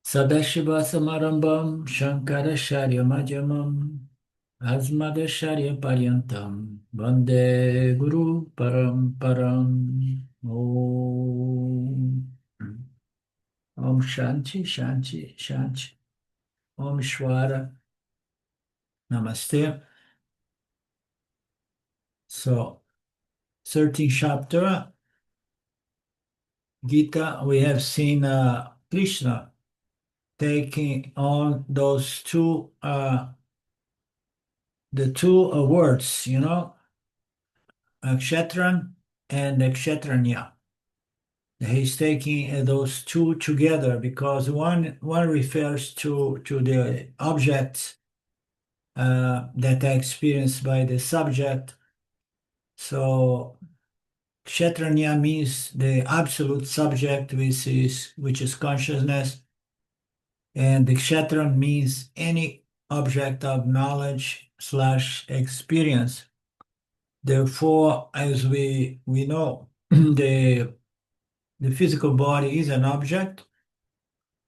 Sadashivasamarambam Shankaracharya-madhyamam Asmadacharya-paryantam Vande Guru Paramparam. Om. Om Shanti, Shanti, Shanti. Om Shwara. Namaste. So, 13th chapter, Gita, we have seen Krishna taking on those the two words, Kṣetraṁ and Kṣētrajña. He's taking those two together because one refers to the objects that are experienced by the subject. So Kṣetrajña means the absolute subject, which is consciousness, and the Kṣetraṁ means any object of knowledge / experience. Therefore, as we know, the physical body is an object,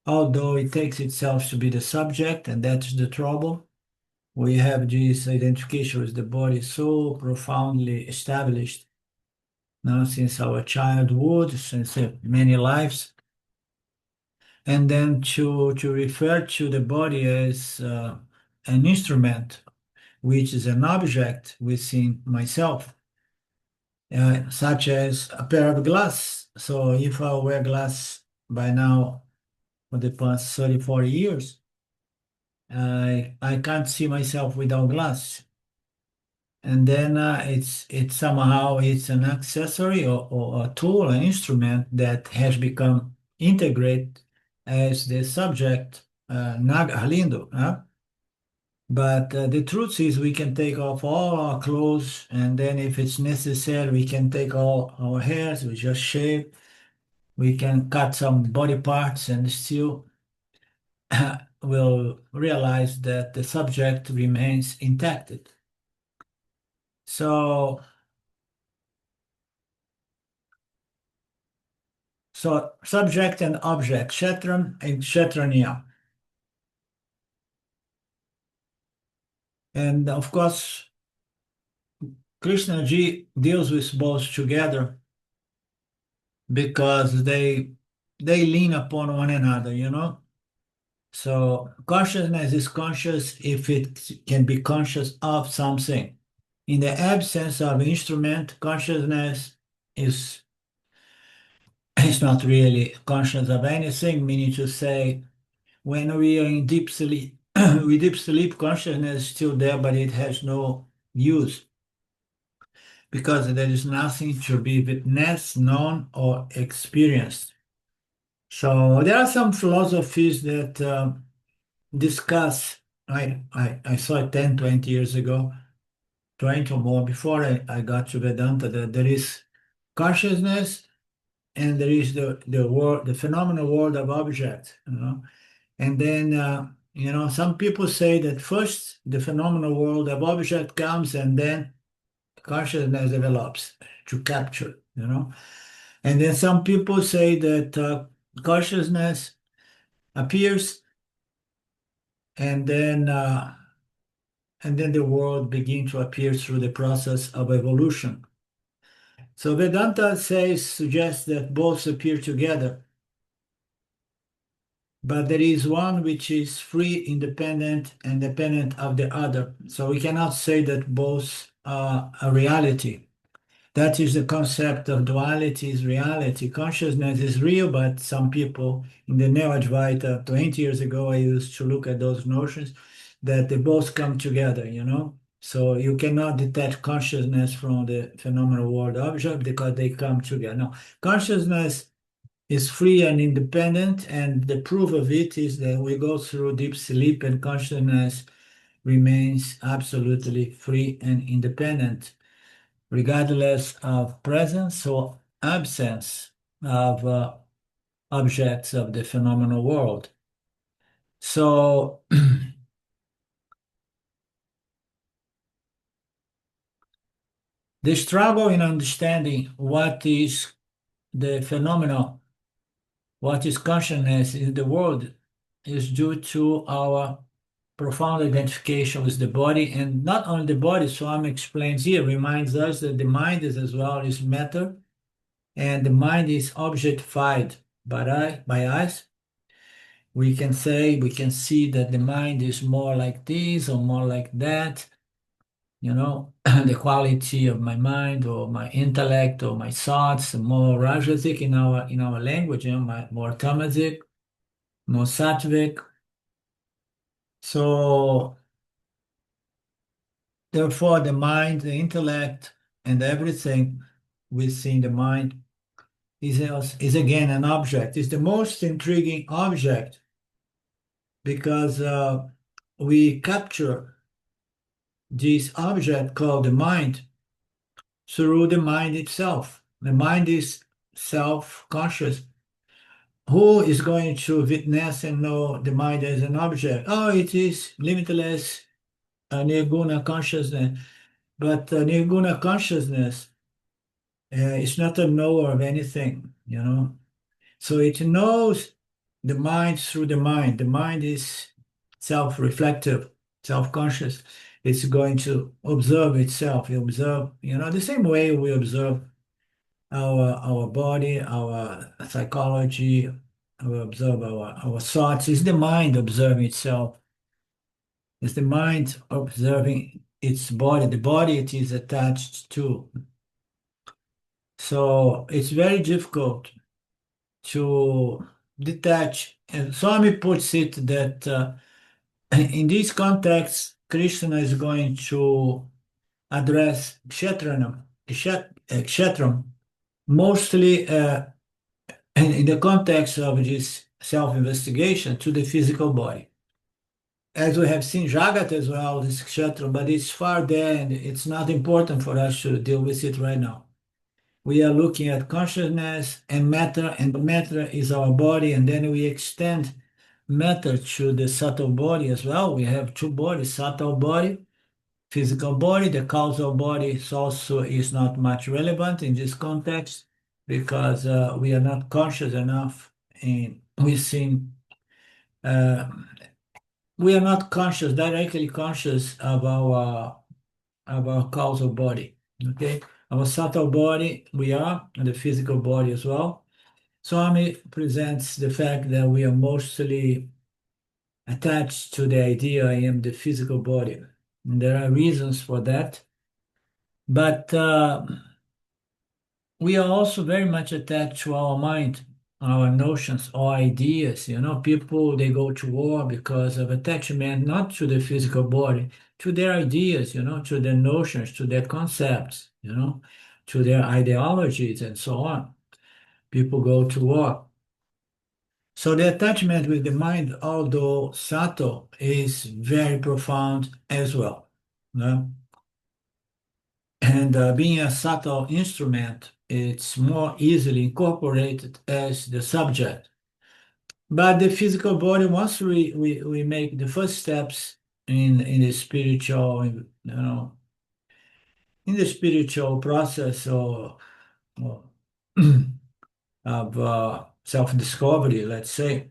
although it takes itself to be the subject, and that's the trouble. We have this identification with the body so profoundly established now since our childhood, since many lives. And then to refer to the body as an instrument, which is an object within myself, such as a pair of glass. So if I wear glass by now for the past 30, 40 years, I can't see myself without glass. And then it's somehow an accessory or a tool, an instrument that has become integrated as the subject, Halindo. But the truth is we can take off all our clothes, and then if it's necessary, we can take all our hairs, we just shave, we can cut some body parts and still will realize that the subject remains intact. So subject and object, Kṣetraṁ and Kṣētrajña. And of course, Krishna ji deals with both together because they lean upon one another, So consciousness is conscious if it can be conscious of something. In the absence of instrument, consciousness is not really conscious of anything, meaning to say, when we are in deep sleep, with deep sleep, consciousness is still there, but it has no use because there is nothing to be witnessed, known, or experienced. So there are some philosophies that discuss, I saw it 10, 20 years ago, 20 or more, before I got to Vedanta, that there is consciousness and there is the phenomenal world of objects, And then, some people say that first the phenomenal world of object comes and then consciousness develops to capture, And then some people say that consciousness appears and then the world begins to appear through the process of evolution. So Vedanta suggests that both appear together, but there is one which is free, independent, and dependent of the other. So we cannot say that both are a reality. That is the concept of duality is reality. Consciousness is real, but some people in the Neo-Advaita 20 years ago, I used to look at those notions that they both come together, So you cannot detach consciousness from the phenomenal world object because they come together. No, consciousness is free and independent, and the proof of it is that we go through deep sleep and consciousness remains absolutely free and independent, regardless of presence or absence of objects of the phenomenal world. So the struggle in understanding what is the phenomenal, what is consciousness in the world, is due to our profound identification with the body, and not only the body. Swami explains here, reminds us that the mind is as well is matter, and the mind is objectified by us. We can say, we can see that the mind is more like this or more like that, the quality of my mind or my intellect or my thoughts, more rajasic in our language, more tamasic, more sattvic. So therefore, the mind, the intellect, and everything within the mind is again an object. It's the most intriguing object because we capture this object called the mind through the mind itself. The mind is self-conscious. Who is going to witness and know the mind as an object? Oh, it is limitless nirguna consciousness. But nirguna consciousness is not a knower of anything, So it knows the mind through the mind. The mind is self-reflective, self-conscious. It's going to observe itself. You observe, the same way we observe our body, our psychology, we observe our thoughts. It's the mind observing itself. It's the mind observing its body. The body it is attached to. So it's very difficult to detach. And Swami puts it that in this context, Krishna is going to address Kṣetraṁ, mostly in the context of this self-investigation to the physical body. As we have seen Jagat as well, this Kṣetraṁ, but it's far there and it's not important for us to deal with it right now. We are looking at consciousness and matter is our body, and then we extend matter to the subtle body as well. We have two bodies, subtle body, physical body. The causal body also is not much relevant in this context because we are not conscious enough we are not directly conscious of our causal body, okay? Our subtle body, we are, and the physical body as well. Swami presents the fact that we are mostly attached to the idea I am the physical body. And there are reasons for that. But we are also very much attached to our mind, our notions, our ideas. People, they go to war because of attachment, not to the physical body, to their ideas, to their notions, to their concepts, to their ideologies and so on. People go to war. So the attachment with the mind, although subtle, is very profound as well. And being a subtle instrument, it's more easily incorporated as the subject. But the physical body, once we make the first steps in the spiritual, in the spiritual process or of self-discovery, let's say,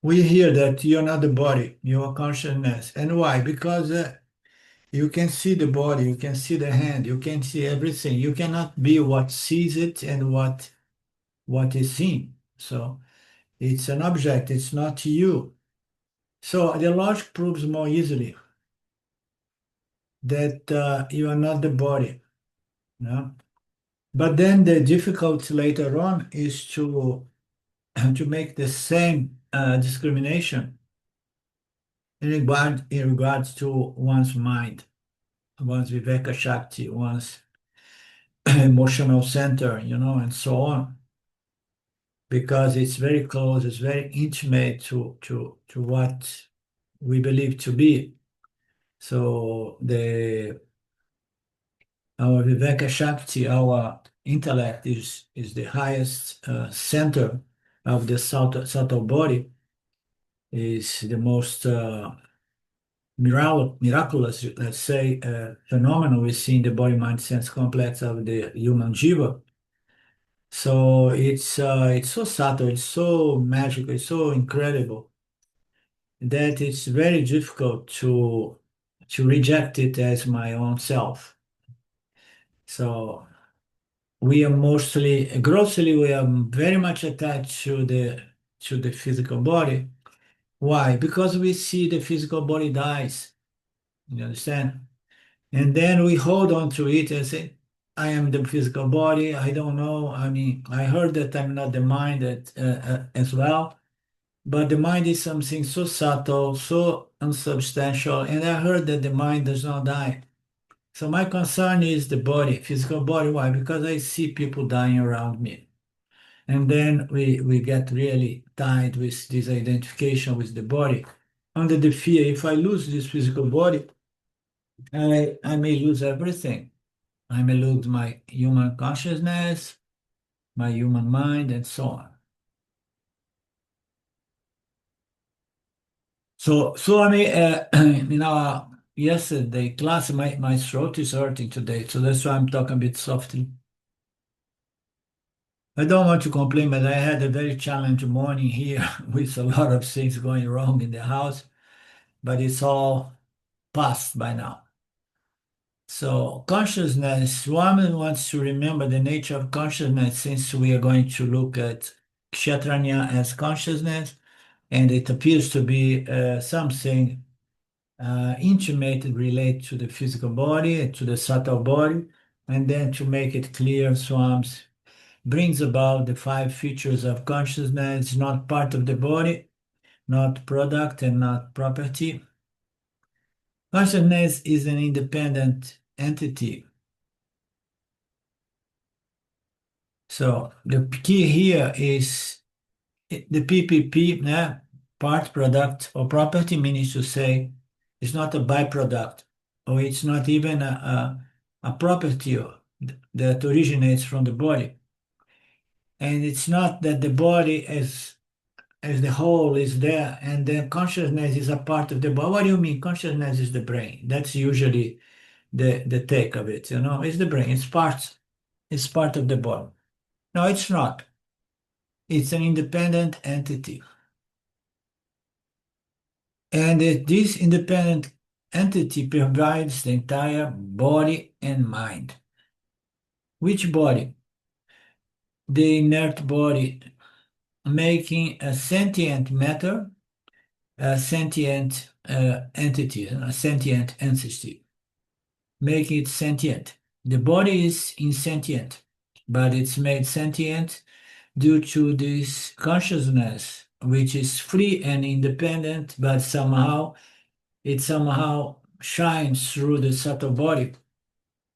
we hear that you're not the body, you are consciousness. And why? Because you can see the body, you can see the hand, you can see everything. You cannot be what sees it and what is seen. So it's an object, it's not you. So the logic proves more easily that you are not the body. But then the difficulty later on is to make the same discrimination in regards to one's mind, one's Viveka Shakti, one's emotional center, and so on. Because it's very close, it's very intimate to what we believe to be. So our Viveka Shakti, our intellect is the highest center of the subtle body, is the most miraculous, let's say, phenomenon we see in the body-mind sense complex of the human jiva. So it's so subtle, it's so magical, it's so incredible that it's very difficult to reject it as my own self. So we are grossly, we are very much attached to the physical body. Why? Because we see the physical body dies. You understand? And then we hold on to it and say, I am the physical body. I don't know. I mean, I heard that I'm not the mind as well, but the mind is something so subtle, so unsubstantial. And I heard that the mind does not die. So my concern is the body, physical body. Why? Because I see people dying around me. And then we get really tied with this identification with the body. Under the fear, if I lose this physical body, I may lose everything. I may lose my human consciousness, my human mind, and so on. So I mean, yesterday class, my throat is hurting today, so that's why I'm talking a bit softly. I don't want to complain, but I had a very challenging morning here with a lot of things going wrong in the house, but it's all past by now. So consciousness, one wants to remember the nature of consciousness since we are going to look at Kṣetraṁ as consciousness, and it appears to be something intimately related to the physical body, to the subtle body, and then to make it clear, Swams brings about the five features of consciousness, not part of the body, not product, and not property. Consciousness is an independent entity. So the key here is the PPP, part, product, or property, means to say it's not a byproduct, or it's not even a property that originates from the body. And it's not that the body as the whole is there, and then consciousness is a part of the body. What do you mean? Consciousness is the brain. That's usually the take of it, it's the brain. It's part of the body. No, it's not. It's an independent entity. And this independent entity provides the entire body and mind. Which body? The inert body, making a sentient matter, a sentient entity, a sentient entity, making it sentient. The body is insentient, but it's made sentient due to this consciousness, which is free and independent, but it somehow shines through the subtle body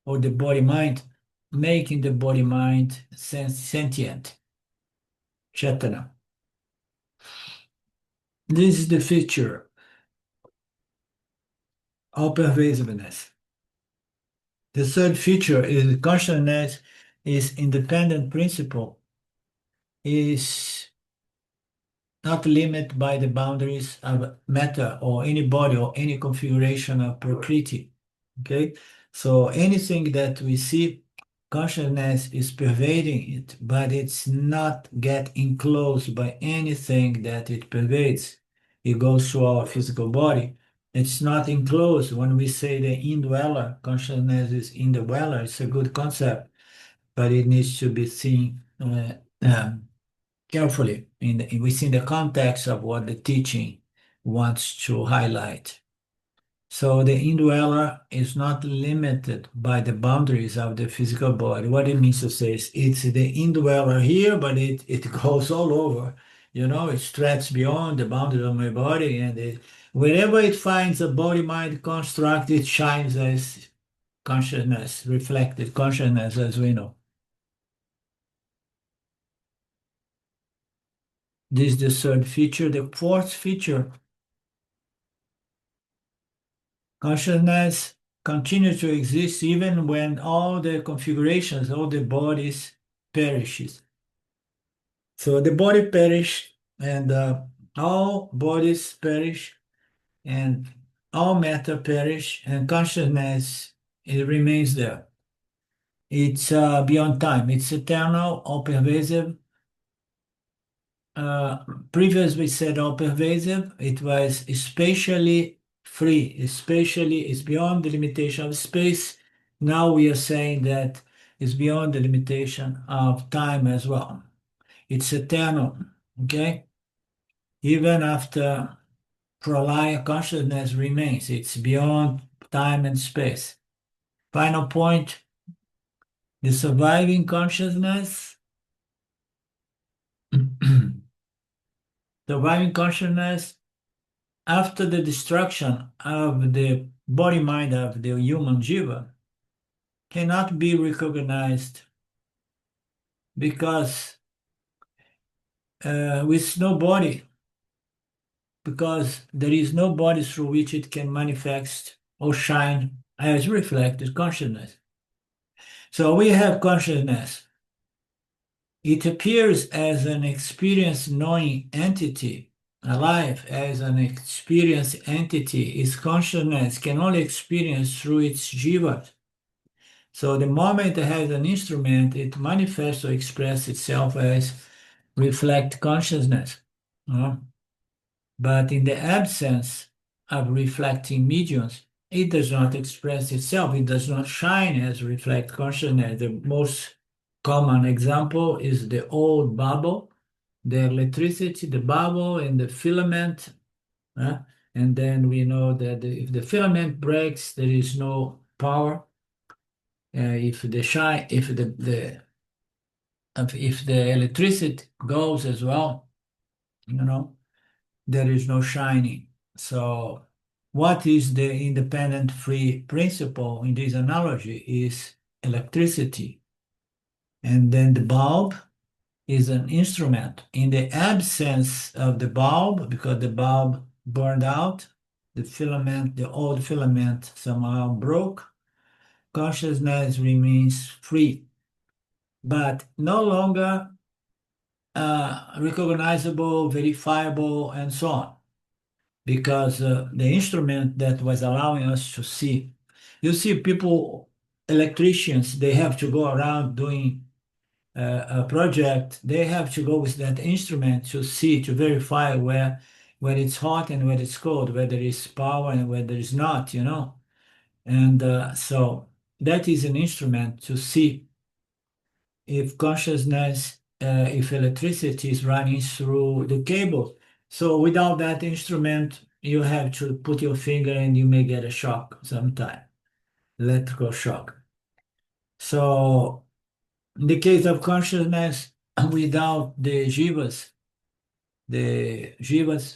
or the body mind, making the body mind sentient. Chetana. This is the feature of pervasiveness. The third feature is consciousness is independent principle, is not limited by the boundaries of matter or any body or any configuration of Prakriti. Okay, so anything that we see, consciousness is pervading it, but it's not get enclosed by anything that it pervades. It goes through our physical body. It's not enclosed. When we say the indweller, consciousness is indweller, it's a good concept, but it needs to be seen carefully within the context of what the teaching wants to highlight. So the indweller is not limited by the boundaries of the physical body. What it means to say is it's the indweller here, but it goes all over. It stretches beyond the boundaries of my body, and wherever it finds a body-mind construct, it shines as consciousness, reflected consciousness, as we know. This is the third feature. The fourth feature, consciousness continues to exist even when all the configurations, all the bodies perishes. So the body perish, and all bodies perish, and all matter perish, and consciousness, it remains there. It's beyond time. It's eternal, all pervasive, previously said all pervasive, it was spatially free, especially it's beyond the limitation of space. Now we are saying that it's beyond the limitation of time as well. It's eternal, okay? Even after pralaya, consciousness remains. It's beyond time and space. Final point, the surviving consciousness, surviving consciousness after the destruction of the body-mind of the human jiva cannot be recognized because with no body, because there is no body through which it can manifest or shine as reflected consciousness. So we have consciousness. It appears as an experience knowing entity, alive as an experience entity. Its consciousness can only experience through its jiva. So the moment it has an instrument, it manifests or expresses itself as reflect consciousness. But in the absence of reflecting mediums, it does not express itself. It does not shine as reflect consciousness. The most common example is the old bubble, the electricity, the bubble, and the filament. And then we know that if the filament breaks, there is no power. If the electricity goes as well, there is no shining. So what is the independent free principle in this analogy is electricity. And then the bulb is an instrument. In the absence of the bulb, because the bulb burned out, the old filament somehow broke, consciousness remains free, but no longer recognizable, verifiable, and so on, because the instrument that was allowing us to see, you see people, electricians, they have to go around doing a project, they have to go with that instrument to see, to verify where it's hot and where it's cold, where there is power and where there is not, And so that is an instrument to see if consciousness, if electricity is running through the cable. So without that instrument, you have to put your finger and you may get a shock sometime, electrical shock. So in the case of consciousness, without the jivas,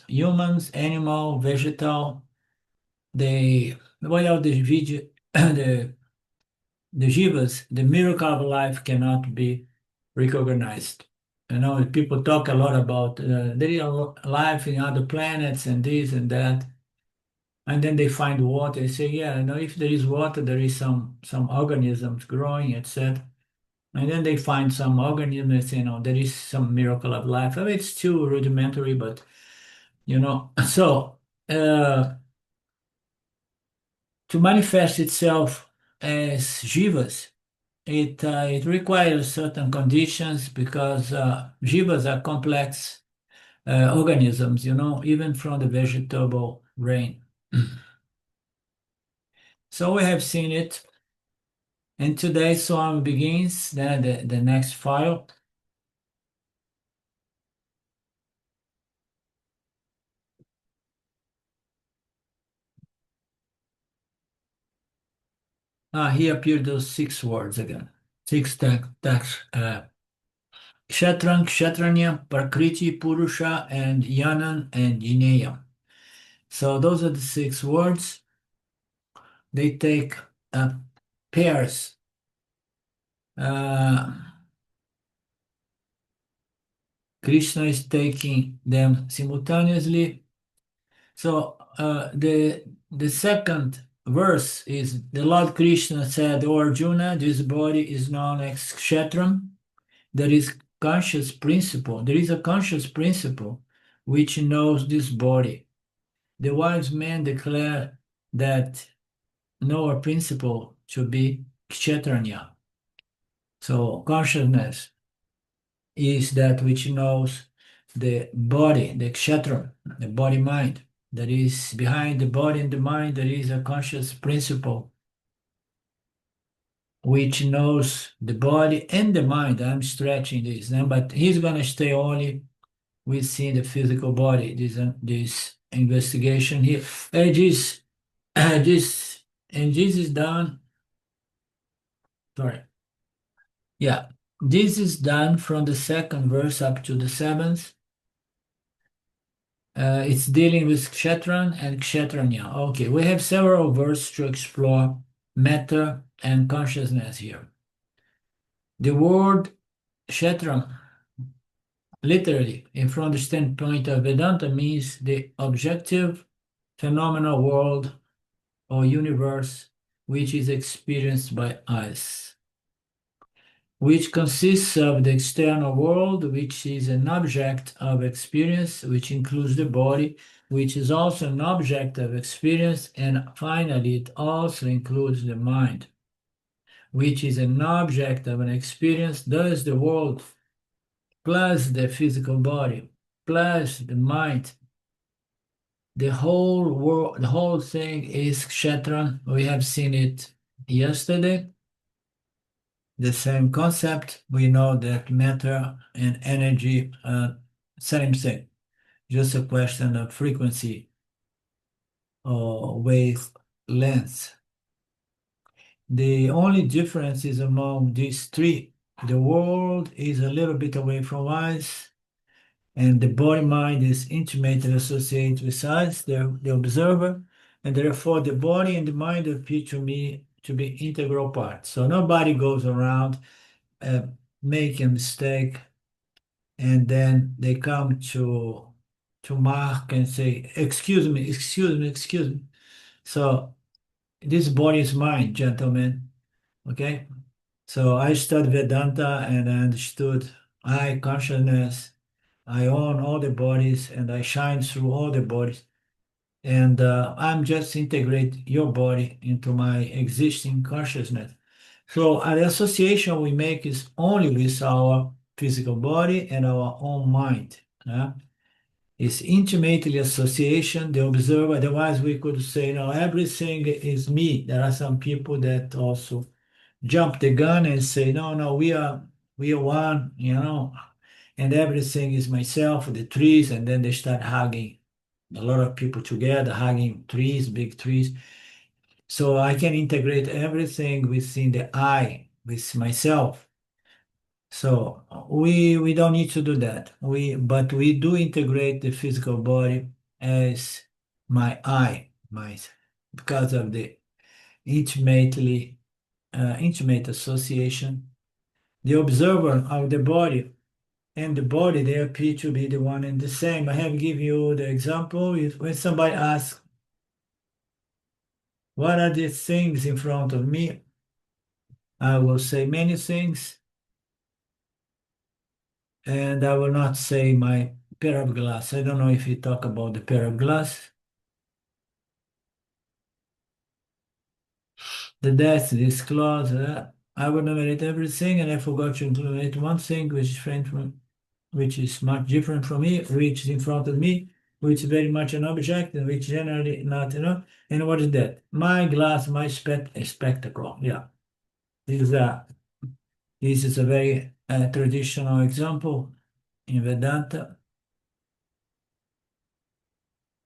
humans, animal, vegetal, without the jivas, the miracle of life cannot be recognized. People talk a lot about there is life in other planets and this and that, and then they find water. They say, yeah, if there is water, there is some organisms growing, etc. And then they find some organisms, there is some miracle of life. I mean, it's too rudimentary, but so to manifest itself as jivas, it requires certain conditions because jivas are complex organisms, even from the vegetable brain. So we have seen it. And today's song begins, then the next file. Here appear those 6 words again. 6 texts. Kṣetraṁ, Kṣētrajña, Prakriti, Puruṣaḥ, and Jñānam and Jñēyaṁ. So those are the 6 words. They take pairs. Krishna is taking them simultaneously. So the second verse is the Lord Krishna said, "O Arjuna, this body is known as Kṣetraṁ." There is conscious principle. There is a conscious principle which knows this body. The wise men declare that knower principle to be Kṣetrajña. So consciousness is that which knows the body, the Kṣetraṁ, the body-mind. That is behind the body and the mind, there is a conscious principle which knows the body and the mind. I'm stretching this, but he's going to stay only within the physical body. This investigation here. And this is done. Sorry. Yeah, this is done from the second verse up to the seventh. It's dealing with Kṣetraṁ and Kṣētrajña. Okay, we have several verses to explore matter and consciousness here. The word Kṣetraṁ, literally, and from the standpoint of Vedanta, means the objective phenomenal world or universe which is experienced by us, which consists of the external world, which is an object of experience, which includes the body, which is also an object of experience, and finally, it also includes the mind, which is an object of an experience. Thus, the world plus the physical body plus the mind, the whole world, the whole thing is Kṣetraṁ. We have seen it yesterday. The same concept. We know that matter and energy are same thing, just a question of frequency or wavelength. The only difference is among these three. The world is a little bit away from us, and the body-mind is intimately associated with us, the observer, and therefore the body and the mind appear to me to be integral parts. So nobody goes around make a mistake and then they come to Mark and say, excuse me, excuse me, excuse me. So this body is mine, gentlemen. Okay? So I studied Vedanta and I understood I consciousness, I own all the bodies and I shine through all the bodies. And I'm just integrate your body into my existing consciousness. So the association we make is only with our physical body and our own mind. It's intimately association, the observer. Otherwise, we could say, no, everything is me. There are some people that also jump the gun and say, no, we are one, and everything is myself, the trees, and then they start hugging a lot of people together, hugging trees, big trees. So I can integrate everything within the I, with myself. So we don't need to do that. But we do integrate the physical body as my I, because of the intimate association. The observer of the body and the body, they appear to be the one and the same. I have given you the example. When somebody asks, what are these things in front of me? I will say many things, and I will not say my pair of glass. I don't know if you talk about the pair of glass. The death, this clause, I will enumerate everything, and I forgot to enumerate one thing which is much different from me, which is in front of me, which is very much an object, and which generally not, And what is that? My glass, my spectacle. Yeah. This is a very traditional example in Vedanta.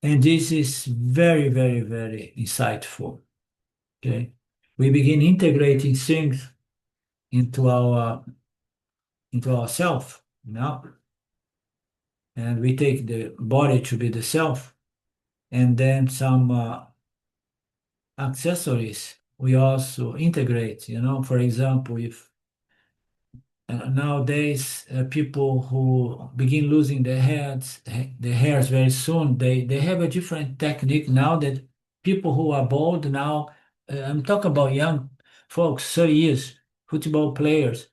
And this is very, very, very insightful. Okay. We begin integrating things into ourself, and we take the body to be the self, and then some accessories we also integrate, for example, if nowadays people who begin losing their hairs very soon, they have a different technique now that people who are bald now, I'm talking about young folks, 30 years, football players,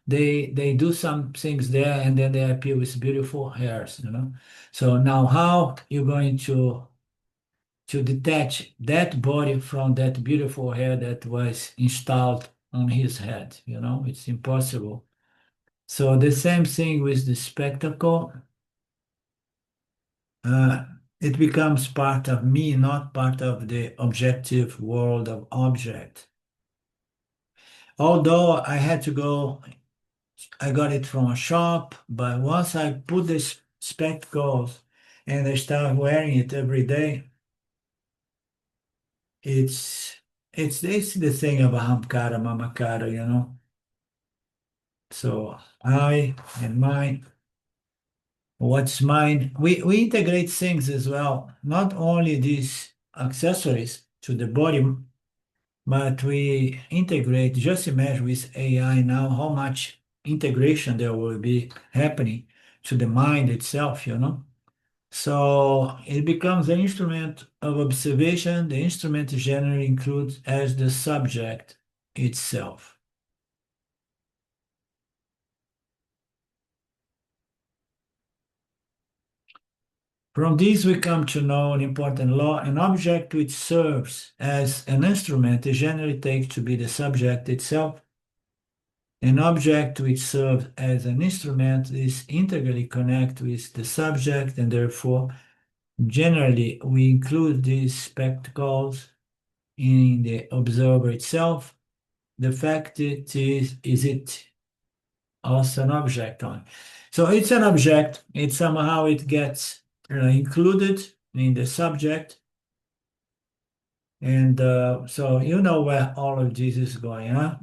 they do some things there and then they appear with beautiful hairs, So now how you're going to detach that body from that beautiful hair that was installed on his head, it's impossible. So the same thing with the spectacle. it becomes part of me, not part of the objective world of object. Although I had to go, I got it from a shop, but once I put the spectacles and I start wearing it every day, it's it's the thing of ahamkara, mamakara, you know. So I and mine, what's mine, we integrate things as well, not only these accessories to the body, but we integrate, just imagine with AI now how much integration there will be happening to the mind itself, you know. So it becomes an instrument of observation. The instrument generally includes as the subject itself. From this, we come to know an important law. An object which serves as an instrument is generally taken to be the subject itself. An object which serves as an instrument is integrally connected with the subject, and therefore, generally, we include these spectacles in the observer itself. The fact is it also an object on. So it's an object. It somehow it gets included in the subject, and so you know where all of this is going, huh?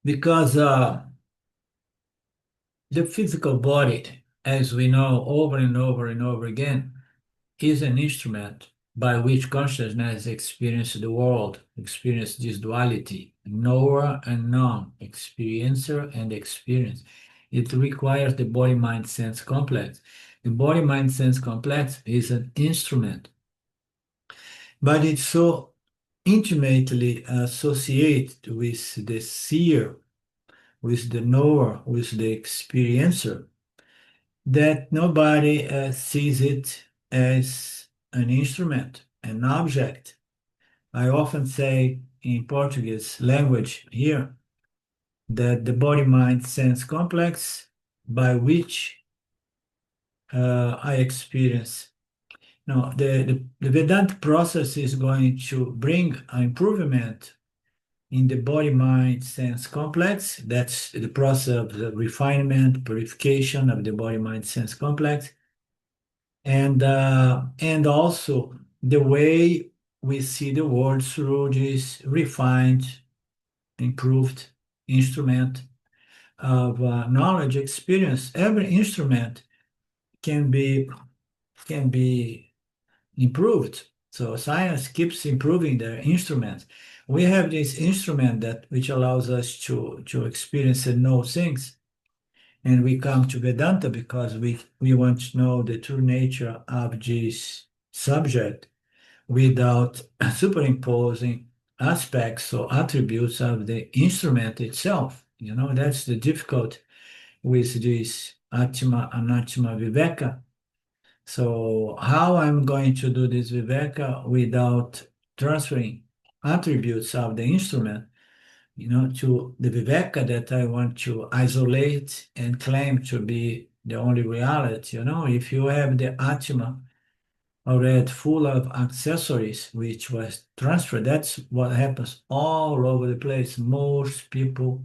Because the physical body, as we know over and over and over again, is an instrument by which consciousness experiences the world, experiences this duality, knower and known, experiencer and experience. It requires the body-mind-sense complex. The body-mind-sense complex is an instrument, but it's so intimately associated with the seer, with the knower, with the experiencer, that nobody sees it as an instrument, an object. I often say in Portuguese language here that the body mind sense complex by which I experience. Now, the Vedanta process is going to bring an improvement in the body mind sense complex. That's the process of the refinement, purification of the body mind sense complex. And also the way we see the world through this refined, improved instrument of knowledge experience. Every instrument can be improved. So science keeps improving their instruments. We have this instrument that which allows us to experience and know things. And we come to Vedanta because we want to know the true nature of this subject without superimposing aspects or attributes of the instrument itself. You know, that's the difficult with this Atma Anatma Viveka. So how I'm going to do this Viveka without transferring attributes of the instrument, you know, to the Viveka that I want to isolate and claim to be the only reality. You know, if you have the Atma already full of accessories which was transferred, that's what happens all over the place. Most people,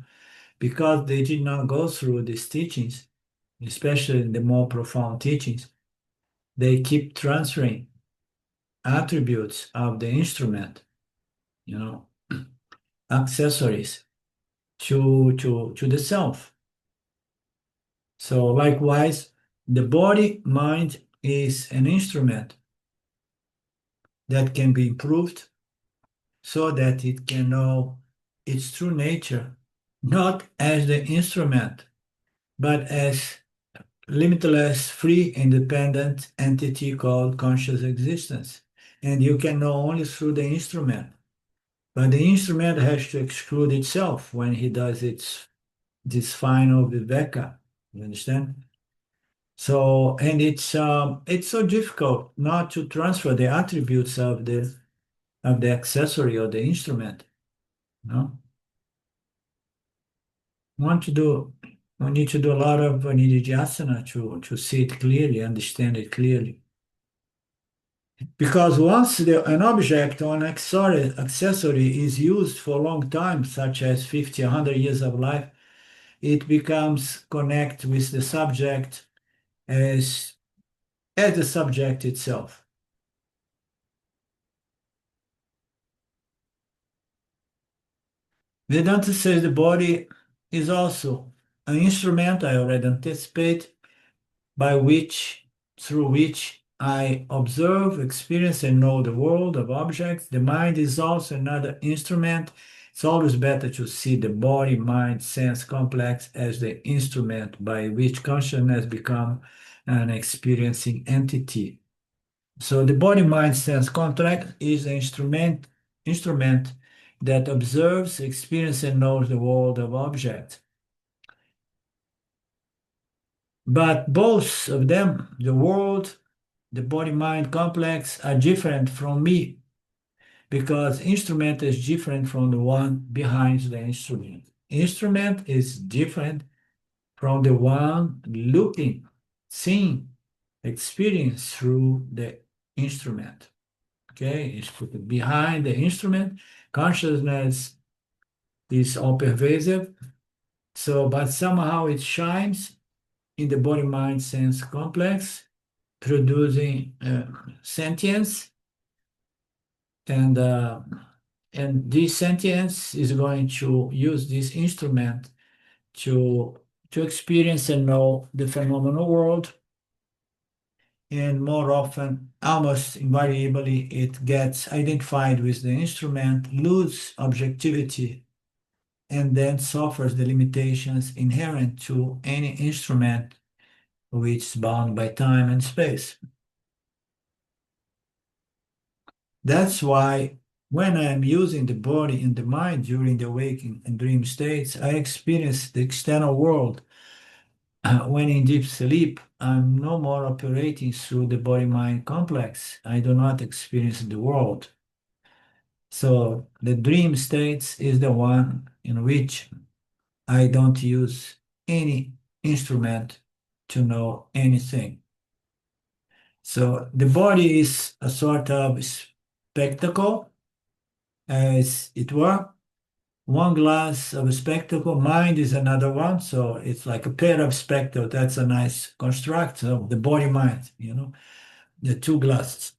because they did not go through these teachings, especially in the more profound teachings, they keep transferring attributes of the instrument, you know, accessories to the self. So likewise, the body mind is an instrument that can be improved so that it can know its true nature, not as the instrument, but as limitless, free, independent entity called conscious existence. And you can know only through the instrument. But the instrument has to exclude itself when he does this final viveka. You understand? So, and it's so difficult not to transfer the attributes of the accessory or the instrument. No? want to do, we need to do a lot of nididhyasana to see it clearly, understand it clearly. Because once an object or an accessory is used for a long time, such as 50, 100 years of life, it becomes connect with the subject as the subject itself. Vedanta says the body is also an instrument, I already anticipate, through which I observe, experience, and know the world of objects. The mind is also another instrument. It's always better to see the body, mind, sense complex as the instrument by which consciousness become an experiencing entity. So the body, mind, sense complex is an instrument that observes, experiences, and knows the world of objects. But both of them, the world, the body-mind complex, are different from me because instrument is different from the one behind the instrument. Instrument is different from the one looking, seeing, experience through the instrument. Okay, it's put behind the instrument. Consciousness is all pervasive. So, but somehow it shines in the body-mind sense complex, producing sentience, and this sentience is going to use this instrument to experience and know the phenomenal world. And more often, almost invariably, it gets identified with the instrument, loses objectivity, and then suffers the limitations inherent to any instrument which is bound by time and space. That's why when I am using the body and the mind during the waking and dream states, I experience the external world. When in deep sleep, I'm no more operating through the body-mind complex. I do not experience the world. So the dream states is the one in which I don't use any instrument to know anything. So the body is a sort of spectacle, as it were. One glass of a spectacle, mind is another one. So it's like a pair of spectacles. That's a nice construct of the body mind, the two glasses.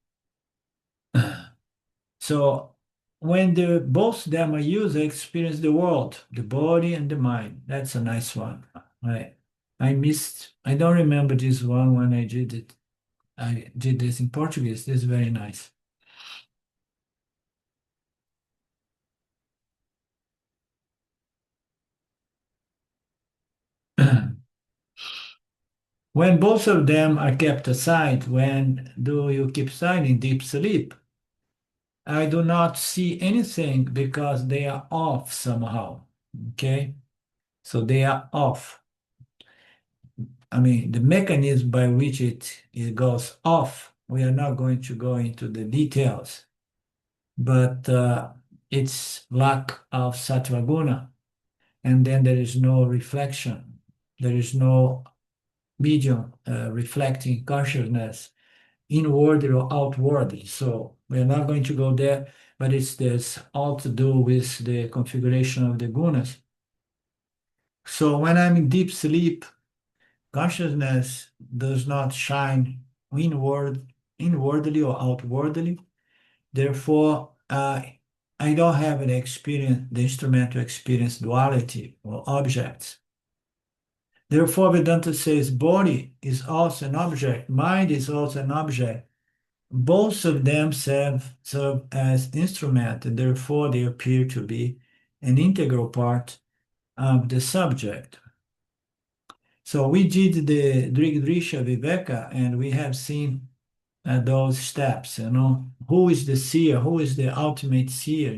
So when both of them are used, I experience the world, the body and the mind. That's a nice one. I don't remember this one when I did it. I did this in Portuguese. This is very nice. When both of them are kept aside, when do you keep aside in deep sleep? I do not see anything because they are off somehow. Okay? So they are off. I mean, the mechanism by which it goes off, we are not going to go into the details, but it's lack of sattva guna, and then there is no reflection. There is no medium reflecting consciousness inwardly or outwardly. So we're not going to go there, but this all to do with the configuration of the gunas. So when I'm in deep sleep, consciousness does not shine inwardly or outwardly. Therefore, I don't have the instrument to experience duality or objects. Therefore, Vedanta says body is also an object, mind is also an object. Both of them serve as instrument, and therefore they appear to be an integral part of the subject. So we did the Drigdrisha Viveka, and we have seen those steps, who is the seer, who is the ultimate seer,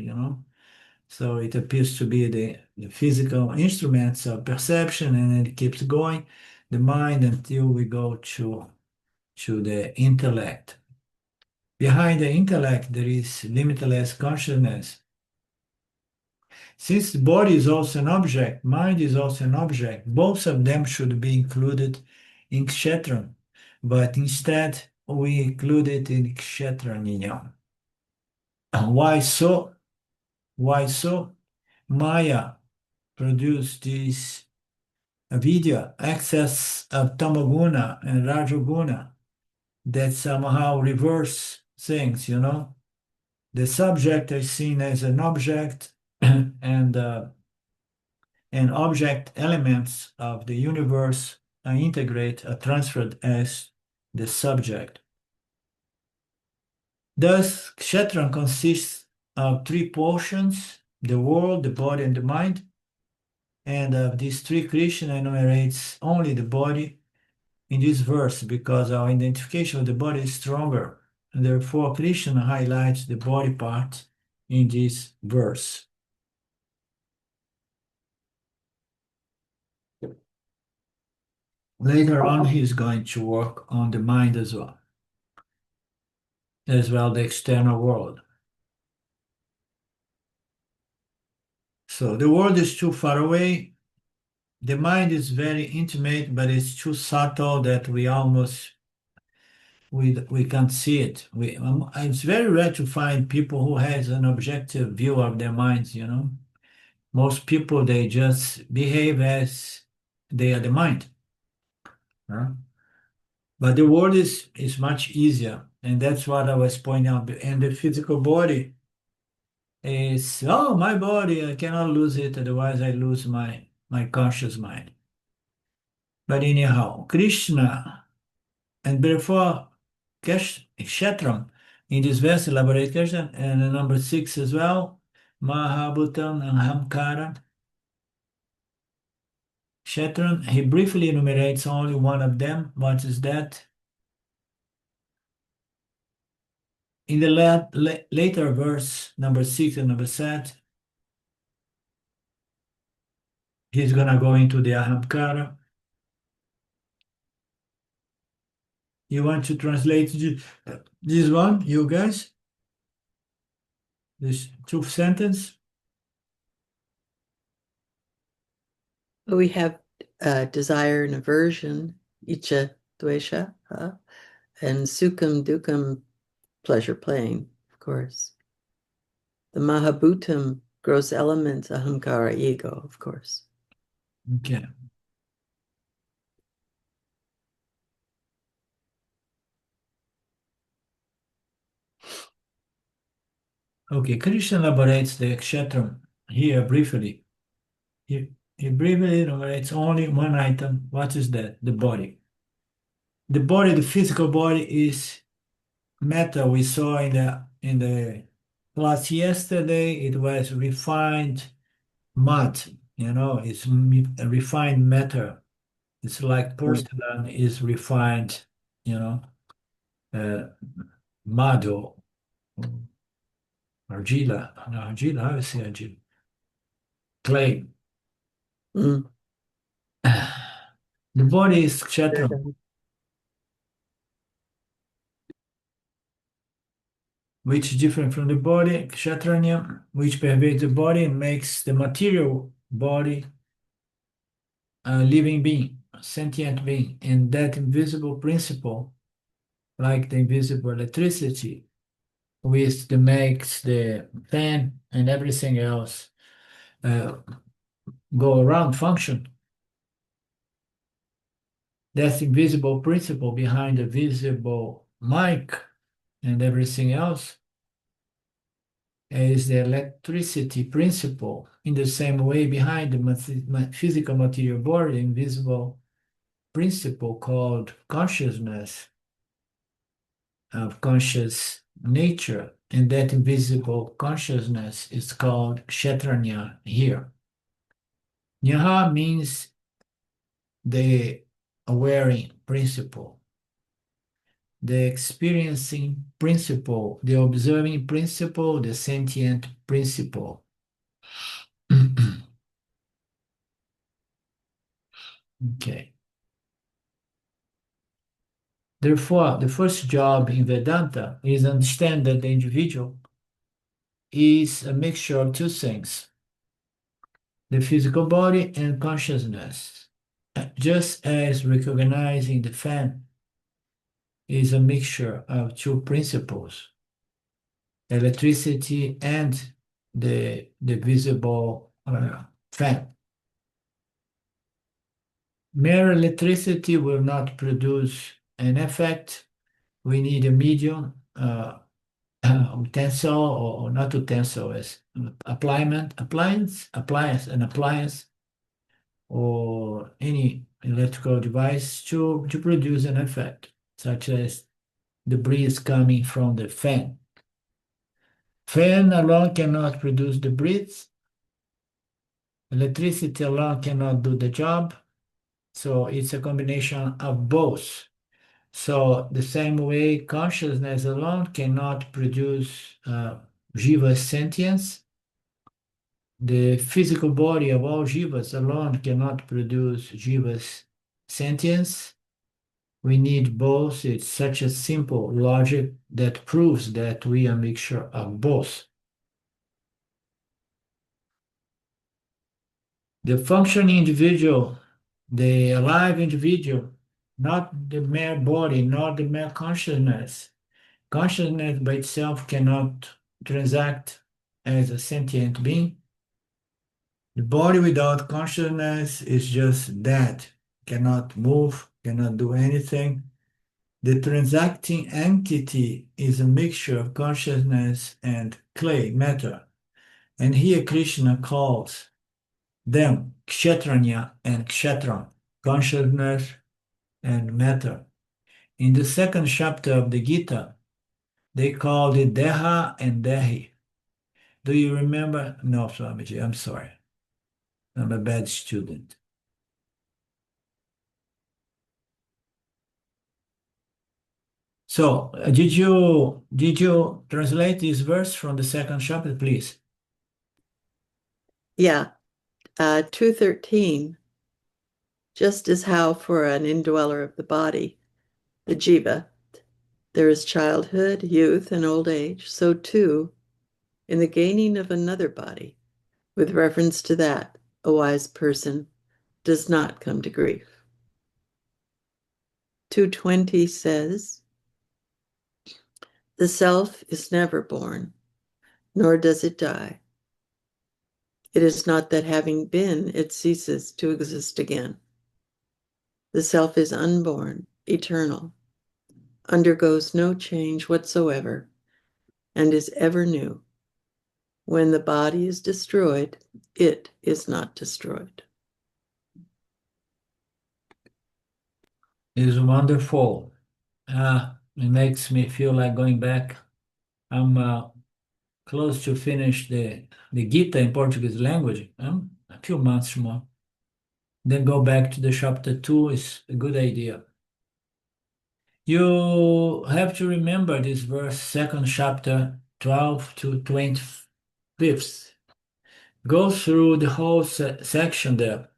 So it appears to be the physical instruments of perception, and then it keeps going, the mind, until we go to the intellect. Behind the intellect, there is limitless consciousness. Since the body is also an object, mind is also an object, both of them should be included in Kṣetraṁ, but instead we include it in Kṣetrajña. Why so? Why so? Maya produced this avidya, excess of tamoguna and rajoguna, that somehow reverse things, you know. The subject is seen as an object, and object elements of the universe are transferred as the subject. Thus, Kṣetraṁ consists of three portions: the world, the body, and the mind. And of these three, Krishna enumerates only the body in this verse because our identification with the body is stronger. And therefore, Krishna highlights the body part in this verse. Later on, he's going to work on the mind as well the external world. So the world is too far away. The mind is very intimate, but it's too subtle that we can't see it. It's very rare to find people who has an objective view of their minds, you know. Most people, they just behave as they are the mind. Huh? But the world is much easier, and that's what I was pointing out. And the physical body is, oh, my body, I cannot lose it, otherwise I lose my conscious mind. But anyhow, Krishna, and therefore Kṣetraṁ, in this verse elaborate Krishna, and number 6 as well, Mahabhutam and Ahamkara. Kṣetraṁ, he briefly enumerates only one of them. What is that? In the later verse, number 6 and number 7, he's going to go into the Ahamkara. You want to translate this one, you guys? This 2 sentence? We have desire and aversion, icha, dvesha, and sukham, dukkam, pleasure, pain, of course. The mahabhutam, gross elements, ahamkara, ego, of course. Okay. Okay, Krishna elaborates the Kṣetraṁ here briefly. He briefly enumerates only one item. What is that? The body. The body, the physical body, is matter. We saw in the class yesterday, it was refined mud, you know, it's a refined matter. It's like porcelain is refined, you know, mud or argila. No, argila, how do you say argila? Clay. The body is Kṣetraṁ, which is different from the body, Kṣetrajña, which pervades the body and makes the material body a living being, a sentient being, and that invisible principle, like the invisible electricity, which makes the fan and everything else go around, function. That's the invisible principle behind the visible mic and everything else is the electricity principle. In the same way, behind the physical material body, the invisible principle called consciousness of conscious nature, and that invisible consciousness is called Kṣetrajña here. Jñānam means the awareing principle, the experiencing principle, the observing principle, the sentient principle. Okay. Therefore, the first job in Vedanta is understand that the individual is a mixture of two things. the physical body and consciousness. Just as recognizing the fan is a mixture of two principles, electricity and the visible fan. Mere electricity will not produce an effect. We need a medium, utensil, or not utensil, as appliance, or any electrical device to produce an effect, such as the breeze coming from the fan. Fan alone cannot produce the breeze. Electricity alone cannot do the job. So it's a combination of both. So the same way consciousness alone cannot produce jiva sentience, the physical body of all jivas alone cannot produce jiva's sentience. We need both. It's such a simple logic that proves that we are a mixture of both. The functioning individual, the alive individual, not the mere body, not the mere consciousness. Consciousness by itself cannot transact as a sentient being. The body without consciousness is just dead, cannot move, cannot do anything. The transacting entity is a mixture of consciousness and clay, matter. And here Krishna calls them Kṣetraṁ and Kṣētraṁ, consciousness and matter. In the second chapter of the Gita, they called it Deha and Dehi. Do you remember? No, Swamiji, I'm sorry. I'm a bad student. So, did you translate this verse from the second chapter, please? Yeah. 2:13, just as how for an indweller of the body, the jiva, there is childhood, youth, and old age, so too in the gaining of another body, with reference to that, a wise person does not come to grief. 2:20 says, the self is never born, nor does it die. It is not that having been, it ceases to exist again. The self is unborn, eternal, undergoes no change whatsoever, and is ever new. When the body is destroyed, it is not destroyed. It is wonderful. It makes me feel like going back. I'm close to finish the Gita in Portuguese language. A few months more. Then go back to the chapter 2 is a good idea. You have to remember this verse, second chapter, 12 to 25th. Go through the whole section there.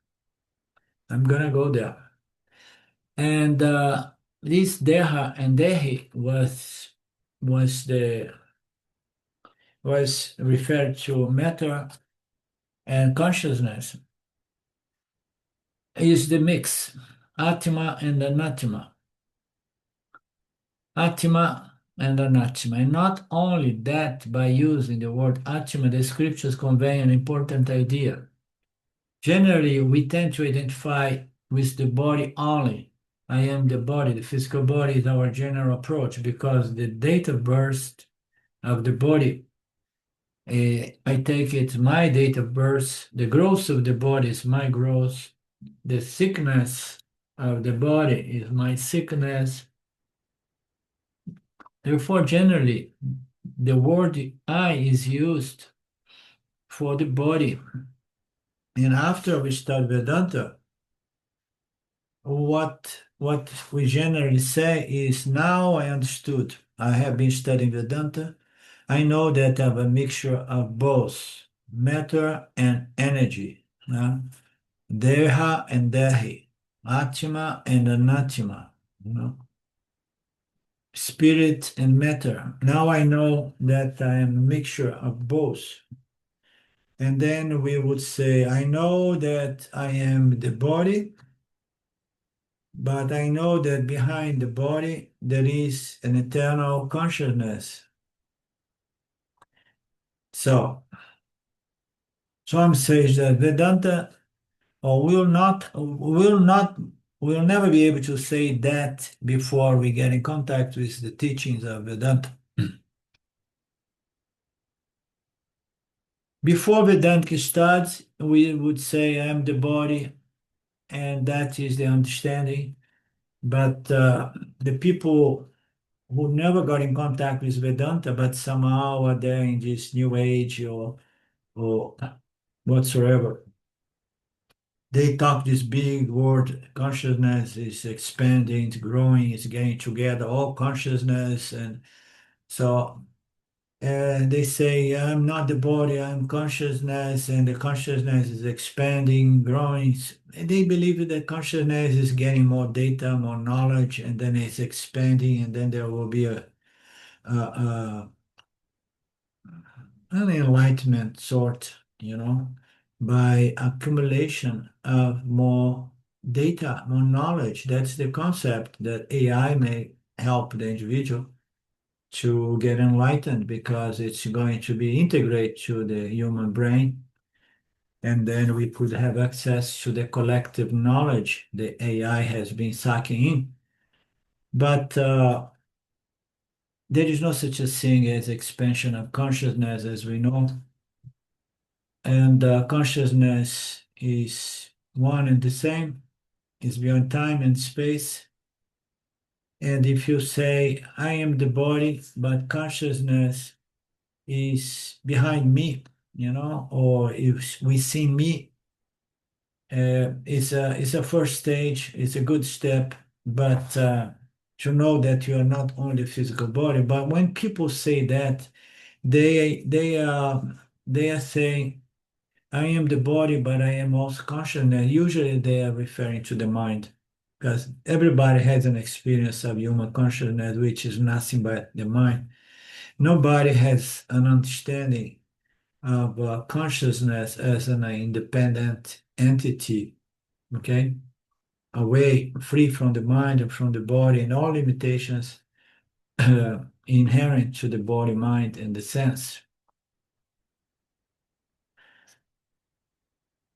I'm gonna go there. And this Deha and Dehi was referred to matter and consciousness. Is the mix, Atma and Anatma. Atma and Anatma. And not only that, by using the word Atma, the scriptures convey an important idea. Generally, we tend to identify with the body only. I am the body, the physical body is our general approach because the date of birth of the body, I take it my date of birth, the growth of the body is my growth, the sickness of the body is my sickness. Therefore, generally, the word I is used for the body. And after we start Vedanta, what we generally say is, now I understood. I have been studying Vedanta. I know that I have a mixture of both matter and energy. Deha and Dehi, Atma and Anatma, spirit and matter. Now I know that I am a mixture of both. And then we would say, I know that I am the body, but I know that behind the body there is an eternal consciousness. So Swami says that Vedanta will never be able to say that before we get in contact with the teachings of Vedanta. Before Vedanta starts, we would say I am the body, and that is the understanding. But the people who never got in contact with Vedanta, but somehow are there in this new age or whatsoever, they talk this big word, consciousness is expanding, it's growing, it's getting together, all consciousness. And so they say, I'm not the body, I'm consciousness, and the consciousness is expanding, growing. And they believe that consciousness is getting more data, more knowledge, and then it's expanding, and then there will be a an enlightenment sort, by accumulation of more data, more knowledge. That's the concept that AI may help the individual to get enlightened because it's going to be integrated to the human brain. And then we could have access to the collective knowledge the AI has been sucking in. But there is no such a thing as expansion of consciousness as we know. And consciousness is one and the same, is beyond time and space. And if you say, I am the body, but consciousness is behind me, or if we see me, it's a first stage, it's a good step, but to know that you are not only a physical body. But when people say that, they are saying, I am the body, but I am also consciousness. Usually they are referring to the mind because everybody has an experience of human consciousness, which is nothing but the mind. Nobody has an understanding of consciousness as an independent entity, okay? Away, free from the mind and from the body and all limitations inherent to the body, mind, and the sense.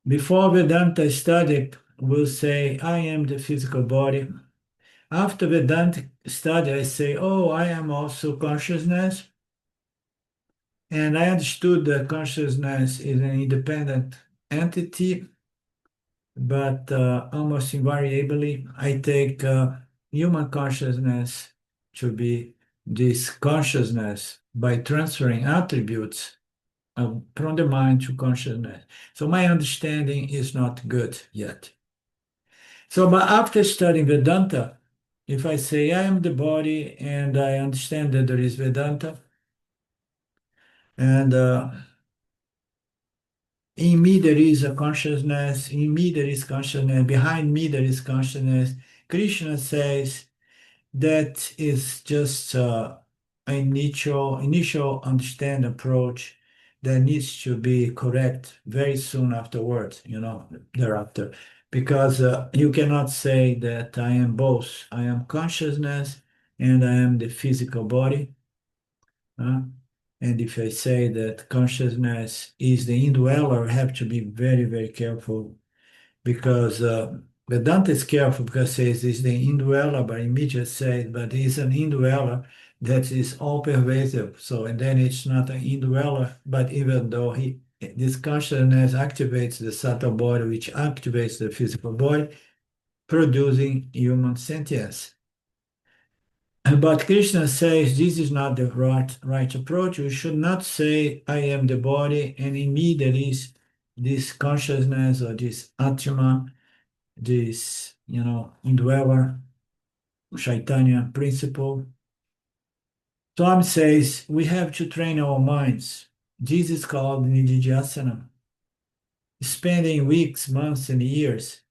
Before Vedanta study, we'll say, I am the physical body. After Vedanta study, I say, oh, I am also consciousness. And I understood that consciousness is an independent entity, but almost invariably, I take human consciousness to be this consciousness by transferring attributes from the mind to consciousness. So my understanding is not good yet. So, but after studying Vedanta, if I say I am the body and I understand that there is Vedanta, and in me there is a consciousness, in me there is consciousness, behind me there is consciousness, Krishna says that is just an initial understand approach that needs to be correct very soon afterwards, thereafter. Because you cannot say that I am both. I am consciousness and I am the physical body. And if I say that consciousness is the indweller, I have to be very, very careful because Vedanta is careful because it says it's the indweller, but immediately says, but it's an indweller that is all pervasive. So, and then it's not an indweller, but even though this consciousness activates the subtle body, which activates the physical body, producing human sentience. But Krishna says this is not the right approach. You should not say, I am the body, and in me there is this consciousness or this Atma, this, indweller, Chaitanya principle. Swami says we have to train our minds. This is called Nididhyasana, spending weeks, months, and years.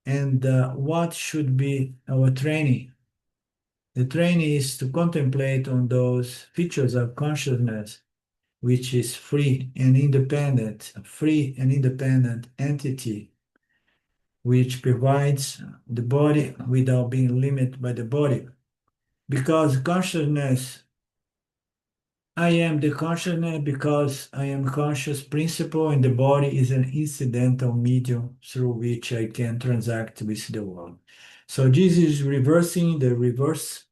And what should be our training? The training is to contemplate on those features of consciousness which is free and independent, a free and independent entity, which provides the body without being limited by the body. Because consciousness, I am the consciousness because I am conscious principle, and the body is an incidental medium through which I can transact with the world. So this is reversing the reverse,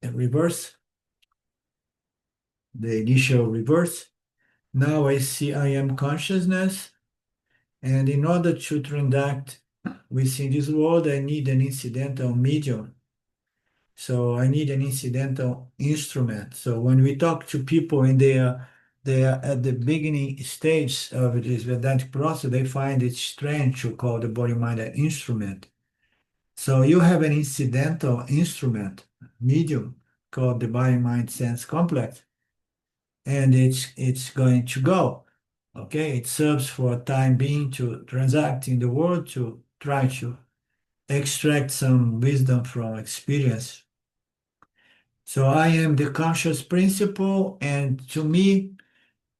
the initial reverse. Now I see I am consciousness, and in order to transact within this world, I need an incidental medium. So I need an incidental instrument. So when we talk to people and they are at the beginning stage of this Vedantic process, they find it strange to call the body-mind an instrument. So you have an incidental instrument, medium, called the body-mind-sense complex, and it's going to go. Okay, it serves for a time being to transact in the world, to try to extract some wisdom from experience. So I am the conscious principle, and to me,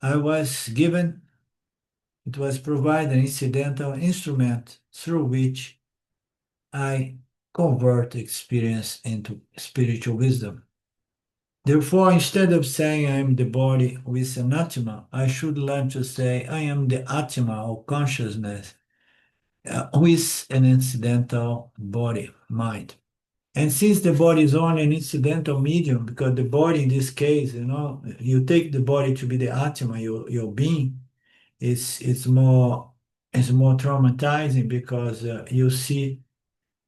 I was given, it was provided an incidental instrument through which I convert experience into spiritual wisdom. Therefore, instead of saying I am the body with an Atma, I should learn to say I am the Atma or consciousness with an incidental body, mind. And since the body is only an incidental medium, because the body in this case, you take the body to be the Atma, your being, it's more traumatizing because you see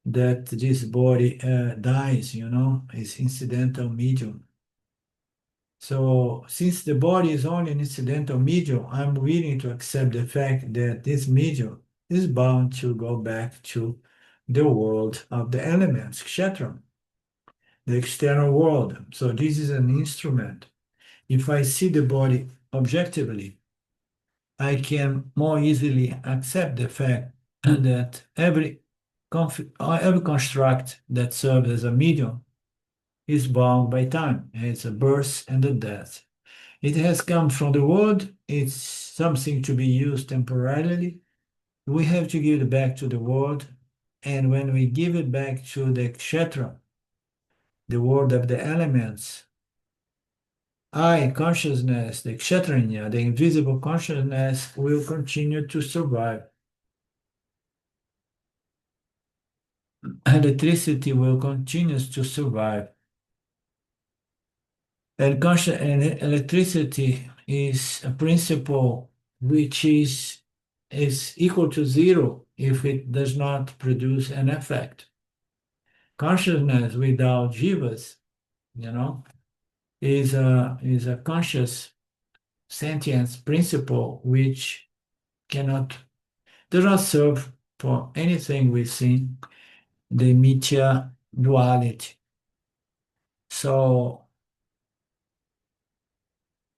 that this body dies, it's incidental medium. So since the body is only an incidental medium, I'm willing to accept the fact that this medium is bound to go back to the world of the elements, Kṣetraṁ, the external world. So this is an instrument. If I see the body objectively, I can more easily accept the fact that every construct that serves as a medium is bound by time. It's a birth and a death. It has come from the world. It's something to be used temporarily. We have to give it back to the world. And when we give it back to the Kṣetra, the world of the elements, I, consciousness, the Kṣetrajña, the invisible consciousness, will continue to survive. Electricity will continue to survive. And electricity is a principle which is equal to zero if it does not produce an effect. Consciousness without jivas, is a conscious sentience principle which does not serve for anything within the mithya duality. So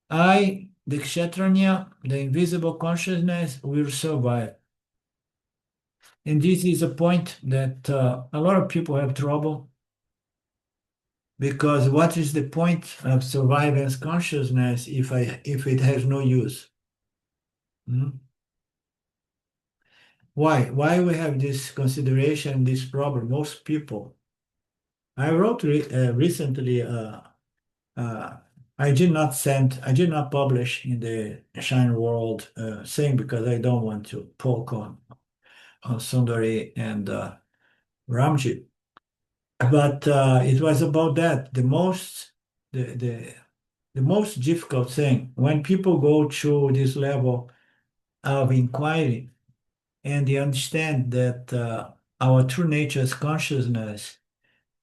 I, the Kṣetrajña, the invisible consciousness, will survive. And this is a point that a lot of people have trouble, because what is the point of survivance consciousness if it has no use? Why we have this consideration, this problem? Most people. I wrote recently. I did not publish in the Shine World thing because I don't want to poke on Sundari and Ramji. But it was about that. The most difficult thing when people go to this level of inquiry and they understand that our true nature as consciousness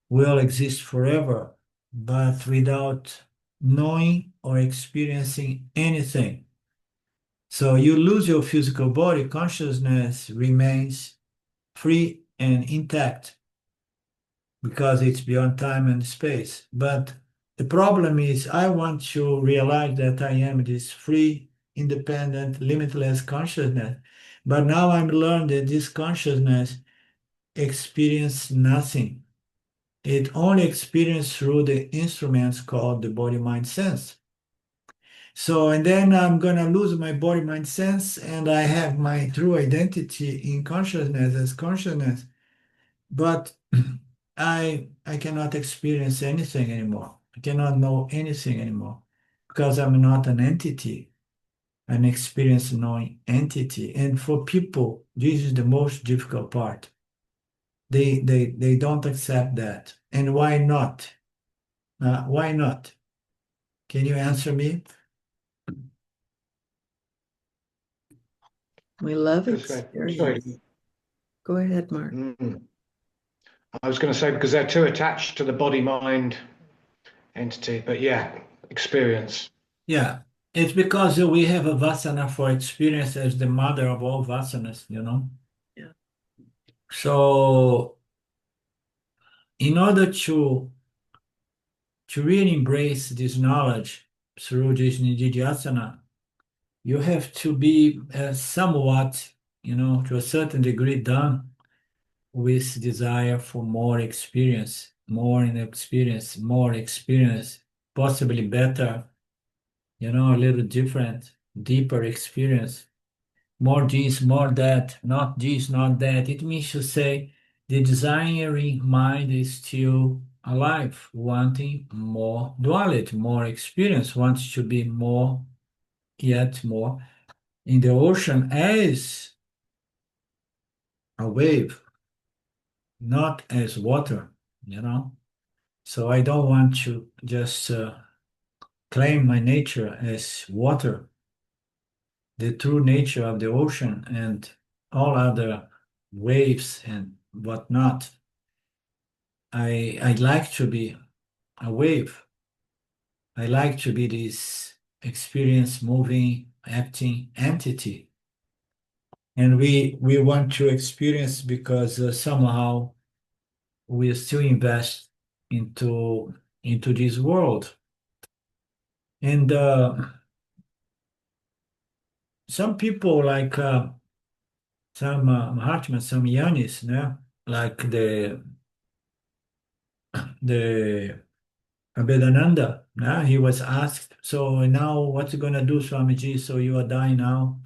will exist forever, but without knowing or experiencing anything. So you lose your physical body, consciousness remains free and intact because it's beyond time and space. But the problem is I want to realize that I am this free, independent, limitless consciousness. But now I'm learned that this consciousness experiences nothing. It only experiences through the instruments called the body-mind sense. So, and then I'm gonna lose my body, mind, sense, and I have my true identity in consciousness as consciousness. But I cannot experience anything anymore. I cannot know anything anymore because I'm not an entity, an experience knowing entity. And for people, this is the most difficult part. They don't accept that. And why not? Why not? Can you answer me? We love Because experience. Go ahead, Mark. I was going to say because they're too attached to the body-mind entity, but yeah, experience. Yeah, it's because we have a vasana for experience as the mother of all vasanas, you know? Yeah. So, in order to really embrace this knowledge through this nididhyasana, you have to be somewhat, to a certain degree done with desire for more experience, more experience, possibly better, a little different, deeper experience, more this, more that, not this, not that. It means to say the desiring mind is still alive, wanting more duality, more experience, wants to be more, yet more in the ocean as a wave, not as water. So I don't want to just claim my nature as water, the true nature of the ocean and all other waves and whatnot. I like to be a wave. I like to be this experience, moving, acting entity. And we want to experience because somehow we still invest into this world. And some people like some Mahatmas, some Yanis, like the Abhedananda, he was asked, so now what you gonna do, Swamiji? So you are dying now,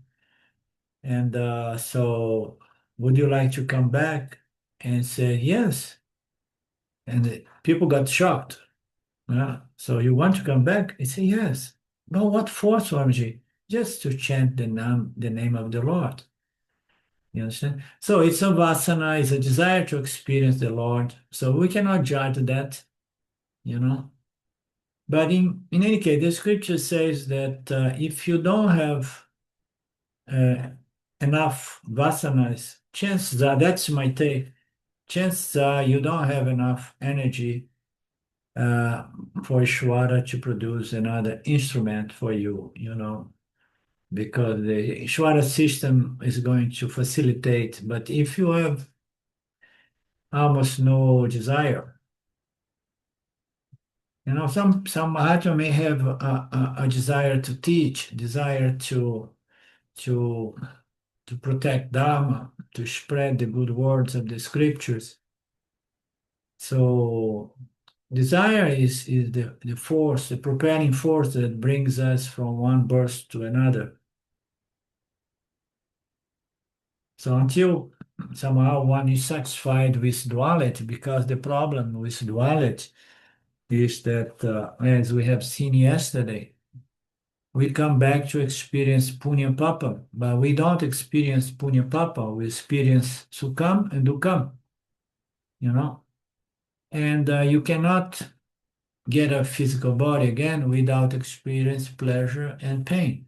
and so would you like to come back? And say yes. And people got shocked. So you want to come back? He said yes. But what for, Swamiji? Just to chant the name of the Lord. You understand? So it's a vasana, it's a desire to experience the Lord. So we cannot judge that, But in any case, the scripture says that if you don't have uh, enough vasanas, chances are, that's my take, chances are you don't have enough energy for Ishvara to produce another instrument for you, because the Ishvara system is going to facilitate. But if you have almost no desire, some Mahatma may have a desire to teach, desire to protect Dharma, to spread the good words of the scriptures. So desire is the force, the propelling force that brings us from one birth to another. So until somehow one is satisfied with duality, because the problem with duality is that, as we have seen yesterday, we come back to experience Punya Papa, but we don't experience Punya Papa, we experience Sukham and Dukham, And you cannot get a physical body again without experience pleasure and pain.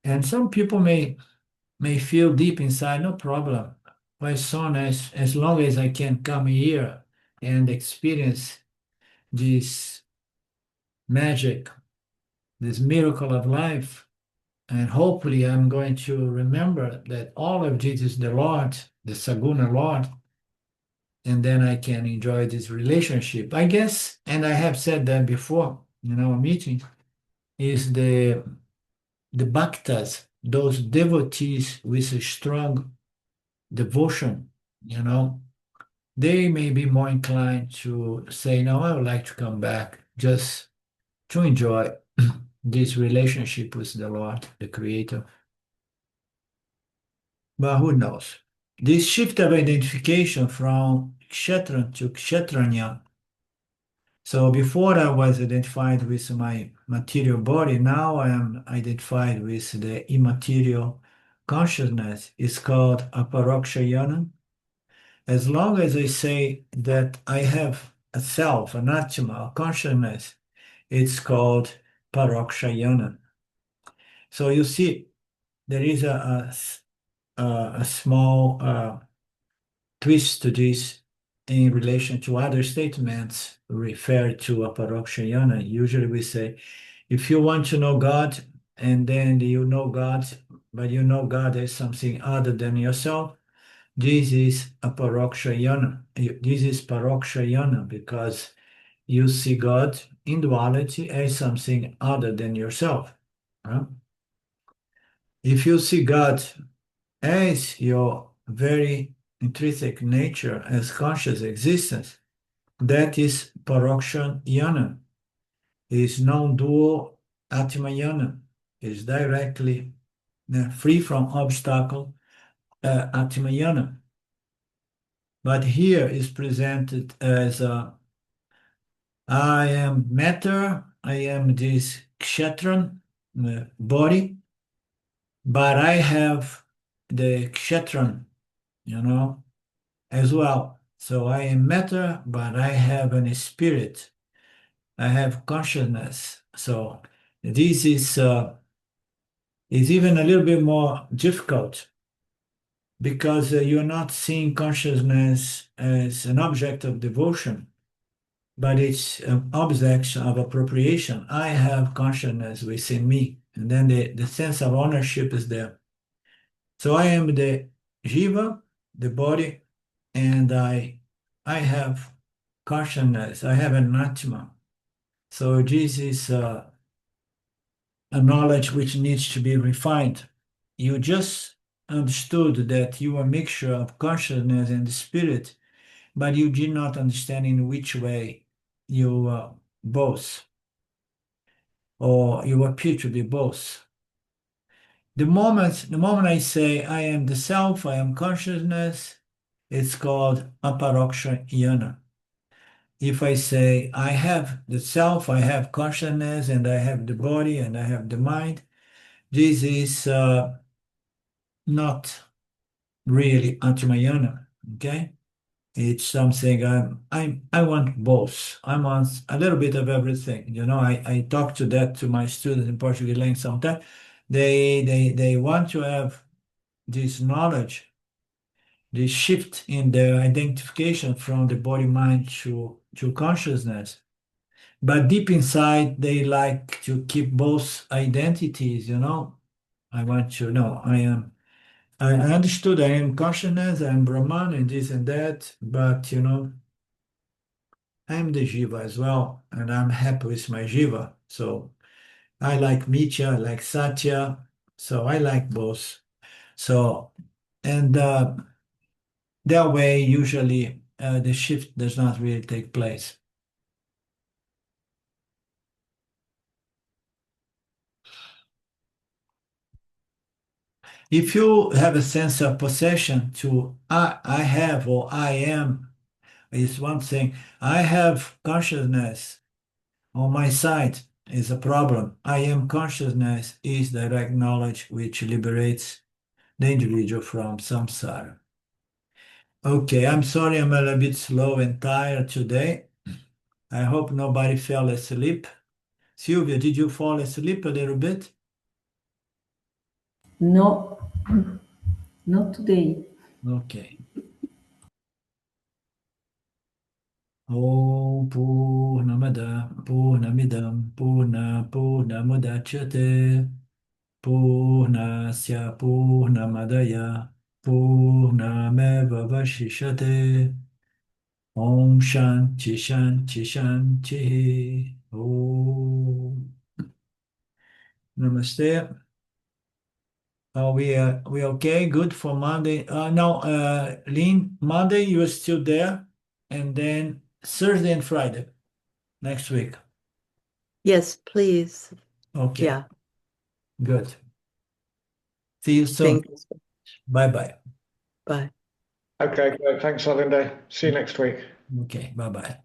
And some people may feel deep inside, no problem. As long as I can come here and experience this magic, this miracle of life, and hopefully I'm going to remember that all of this is the Lord, the Saguna Lord, and then I can enjoy this relationship. I guess, and I have said that before in our meeting, is the bhaktas, those devotees with a strong devotion, they may be more inclined to say, no, I would like to come back just to enjoy this relationship with the Lord, the Creator. But who knows? This shift of identification from Kṣetraṁ to Kṣetrajña. So before I was identified with my material body, now I am identified with the immaterial consciousness. It's called Aparokṣayanam. As long as I say that I have a self, an atma, a consciousness, it's called Parokṣayanam. So you see, there is a small twist to this in relation to other statements referred to Aparokṣayanam. Usually we say, if you want to know God, and then you know God, but you know God as something other than yourself, this is Aparokṣayanam. This is Parokṣayanam because you see God in duality as something other than yourself. If you see God as your very intrinsic nature, as conscious existence, that is Parokṣayanam, is non-dual Atmayanam, is directly free from obstacle Atmayanam. But here is presented as I am matter, I am this Kṣetraṁ body, but I have the Kṣetraṁ, as well. So I am matter, but I have a spirit. I have consciousness. So this is even a little bit more difficult because you're not seeing consciousness as an object of devotion, but it's an object of appropriation. I have consciousness within me, and then the sense of ownership is there. So I am the jiva, the body, and I have consciousness. I have an atma. So this is a knowledge which needs to be refined. You just understood that you are a mixture of consciousness and spirit, but you did not understand in which way you are both, or you appear to be both. The moment I say I am the self, I am consciousness, it's called Aparokṣayanam. If I say I have the self, I have consciousness, and I have the body, and I have the mind, this is not really Atmayanam, okay? It's something I want both. I want a little bit of everything. I talk to that to my students in Portuguese language sometimes. They want to have this knowledge, this shift in their identification from the body mind to consciousness. But deep inside, they like to keep both identities, I want to know I understood I am consciousness, I am Brahman, and this and that, but I am the Jiva as well, and I'm happy with my Jiva. So I like Mithya, I like Satya, so I like both. So, and that way, usually the shift does not really take place. If you have a sense of possession to I have or I am, is one thing. I have consciousness on my side is a problem. I am consciousness is direct knowledge which liberates the individual from samsara. Okay, I'm sorry I'm a little bit slow and tired today. I hope nobody fell asleep. Sylvia, did you fall asleep a little bit? No, not today. Okay. Om Purnamada Purnamidam Purnamudachyate Purnasya Purnamadaya Purnameva Vashishyate Om Shanti Shanti Shanti Om Namaste. Are we okay? Good for Monday? No, Lynn, Monday you are still there, and then Thursday and Friday next week. Yes, please. Okay, Yeah. good. See you soon. Thank you. Bye-bye. Bye. Okay, great. Thanks, Alinde. See you next week. Okay, bye-bye.